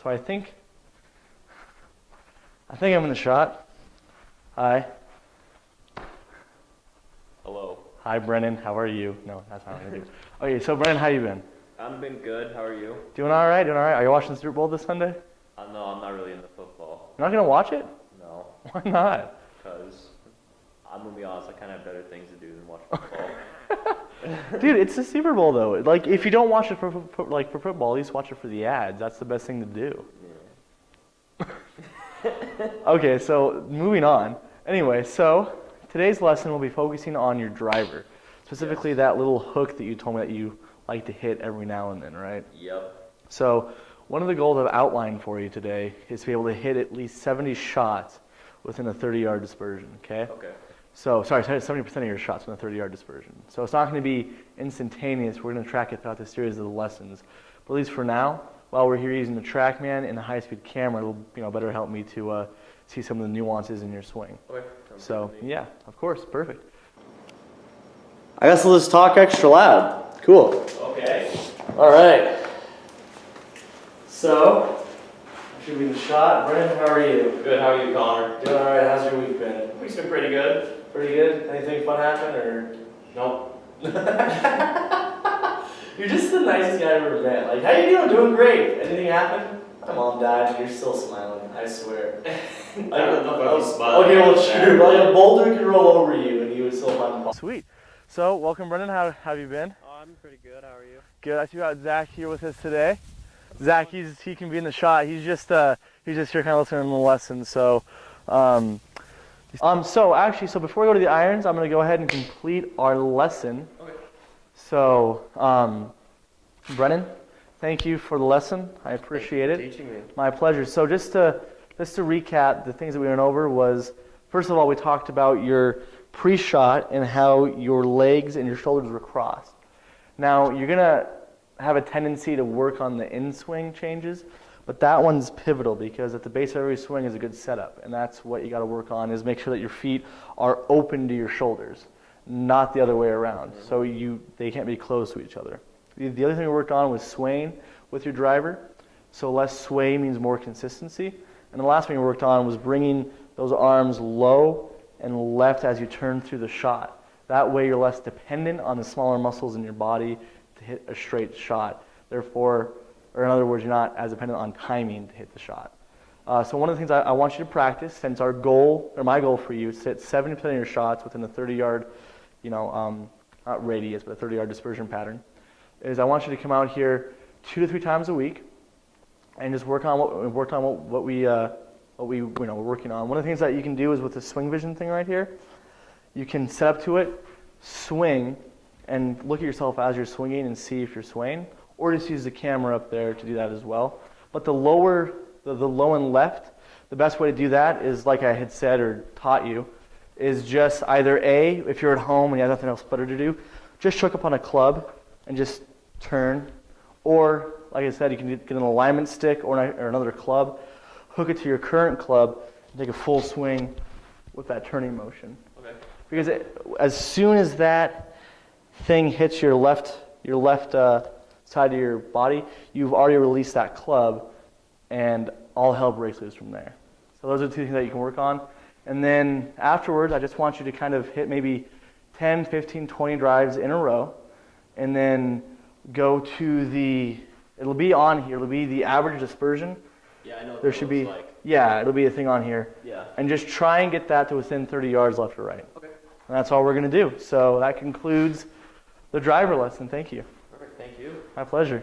So I think I'm in the shot. Hi. Hello. Hi, Brennan. How are you? No, that's not what I'm gonna do. Okay, so Brennan, how you been? I've been good. How are you? Doing all right. Doing all right. Are you watching the Super Bowl this Sunday? No, I'm not really into football. You're not gonna watch it? No, Why not? because I'm gonna be honest. I kind of have better things to do than watch football. Dude, it's the Super Bowl though. Like, if you don't watch it for football, at least watch it for the ads. That's the best thing to do. Yeah. Okay, so moving on. Anyway, so today's lesson will be focusing on your driver, specifically that little hook that you told me that you like to hit every now and then, right? Yep. So one of the goals I've outlined for you today is to be able to hit at least 70 shots within a 30-yard dispersion, okay? Okay. So, sorry, 70% of your shots within a 30-yard dispersion. So it's not going to be instantaneous. We're going to track it throughout the series of the lessons. But at least for now, while we're here using the TrackMan and the high-speed camera, it'll better help me to see some of the nuances in your swing. Okay. So, yeah, of course, perfect. I guess we'll just talk extra loud. Cool. Okay. All right. So, should be the shot. Brennan, how are you? Good. How are you, Connor? Doing all right. How's your week been? Week's been pretty good. Pretty good. Anything fun happen or? Nope. You're just the nicest guy I've ever met. Like, how you doing? Doing great. Anything happen? My mom died and you're still smiling. I swear. I don't know if you smile. Okay, well, true. Like a boulder could roll over you and you would still find the. Sweet. So, welcome, Brennan. How have you been? Oh, I'm pretty good. How are you? Good. I see we got Zach here with us today. Zach, he can be in the shot. He's just here kind of listening to the lesson. So, so before we go to the irons, I'm going to go ahead and complete our lesson. Okay. So, Brennan, thank you for the lesson. I appreciate it. Teaching me. My pleasure. So just to recap, the things that we went over was, first of all, we talked about your pre-shot and how your legs and your shoulders were crossed. Now, you're going to have a tendency to work on the in-swing changes, but that one's pivotal because at the base of every swing is a good setup, and that's what you got to work on, is make sure that your feet are open to your shoulders, not the other way around. So they can't be close to each other. The other thing we worked on was swaying with your driver. So less sway means more consistency. And the last thing we worked on was bringing those arms low and left as you turn through the shot. That way you're less dependent on the smaller muscles in your body to hit a straight shot. Therefore, or in other words, you're not as dependent on timing to hit the shot. So one of the things I want you to practice, since our goal, or my goal for you, is to hit 70% of your shots within a 30-yard, not radius, but a 30-yard dispersion pattern, is I want you to come out here 2 to 3 times a week and just work on what we're working on. One of the things that you can do is with the swing vision thing right here, you can set up to it, swing, and look at yourself as you're swinging and see if you're swaying, or just use the camera up there to do that as well. But the low and left, the best way to do that is, like I had said or taught you, is just either A, if you're at home and you have nothing else better to do, just choke up on a club and just turn. Or, like I said, you can get an alignment stick or another club, hook it to your current club, and take a full swing with that turning motion. Okay. Because as soon as that thing hits your left side of your body, you've already released that club, and all hell breaks loose from there. So those are the 2 things that you can work on. And then afterwards, I just want you to kind of hit maybe 10, 15, 20 drives in a row, and then go to it'll be on here, it'll be the average dispersion. Yeah, I know what There that should looks be, like. yeah, it'll be a thing on here. Yeah. And just try and get that to within 30 yards left or right. Okay. And that's all we're going to do. So that concludes the driver lesson. Thank you. Perfect. Thank you. My pleasure.